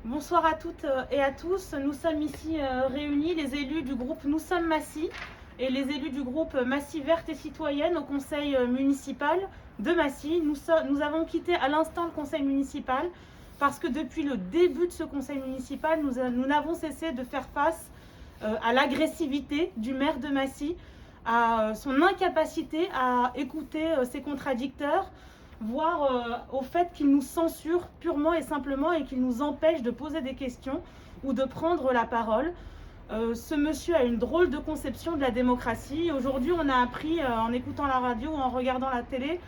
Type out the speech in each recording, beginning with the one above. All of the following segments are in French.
Bonsoir à toutes et à tous. Nous sommes ici réunis, les élus du groupe Nous sommes Massy et les élus du groupe Massy Verte et Citoyenne au conseil municipal de Massy. Nous avons quitté à l'instant le conseil municipal parce que depuis le début de ce conseil municipal, nous n'avons cessé de faire face à l'agressivité du maire de Massy, à son incapacité à écouter ses contradicteurs, voire au fait qu'il nous censure purement et simplement et qu'il nous empêche de poser des questions ou de prendre la parole. Ce monsieur a une drôle de conception de la démocratie. Aujourd'hui, on a appris en écoutant la radio ou en regardant la télé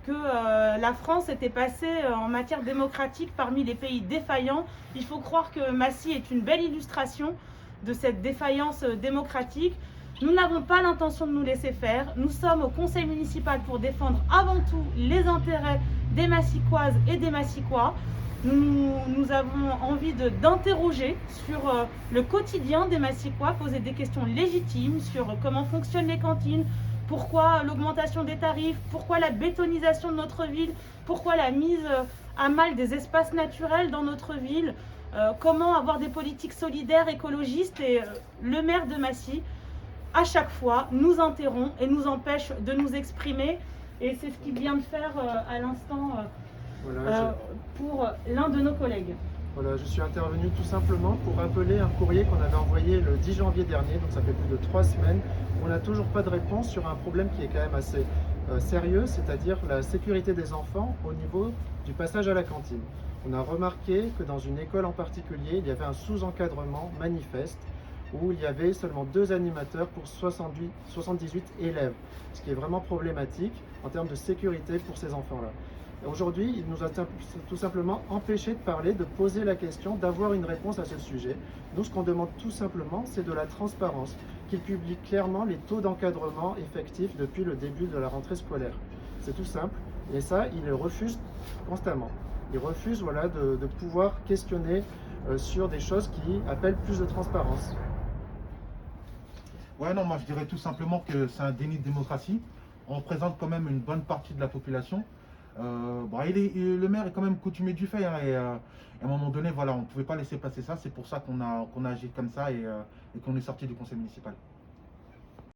que la France était passée en matière démocratique parmi les pays défaillants. Il faut croire que Massy est une belle illustration de cette défaillance démocratique. Nous n'avons pas l'intention de nous laisser faire. Nous sommes au conseil municipal pour défendre avant tout les intérêts des Massicoises et des Massicois. Nous avons envie d'interroger sur le quotidien des Massicois, poser des questions légitimes sur comment fonctionnent les cantines, pourquoi l'augmentation des tarifs, pourquoi la bétonisation de notre ville, pourquoi la mise à mal des espaces naturels dans notre ville, comment avoir des politiques solidaires, écologistes. Et le maire de Massy, à chaque fois, nous interrompt et nous empêche de nous exprimer. Et c'est ce qu'il vient de faire à l'instant pour l'un de nos collègues. Voilà, je suis intervenu tout simplement pour rappeler un courrier qu'on avait envoyé le 10 janvier dernier, donc ça fait plus de 3 semaines. On n'a toujours pas de réponse sur un problème qui est quand même assez sérieux, c'est-à-dire la sécurité des enfants au niveau du passage à la cantine. On a remarqué que dans une école en particulier, il y avait un sous-encadrement manifeste où il y avait seulement 2 animateurs pour 78 élèves, ce qui est vraiment problématique en termes de sécurité pour ces enfants-là. Aujourd'hui, il nous a tout simplement empêché de parler, de poser la question, d'avoir une réponse à ce sujet. Nous, ce qu'on demande tout simplement, c'est de la transparence, qu'il publie clairement les taux d'encadrement effectifs depuis le début de la rentrée scolaire. C'est tout simple, et ça, il le refuse constamment. Il refuse de pouvoir questionner sur des choses qui appellent plus de transparence. Ouais, non, moi je dirais tout simplement que c'est un déni de démocratie. On représente quand même une bonne partie de la population. Le maire est quand même coutumier du fait, hein, et à un moment donné, voilà, on ne pouvait pas laisser passer ça. C'est pour ça qu'on a agi comme ça et qu'on est sorti du conseil municipal.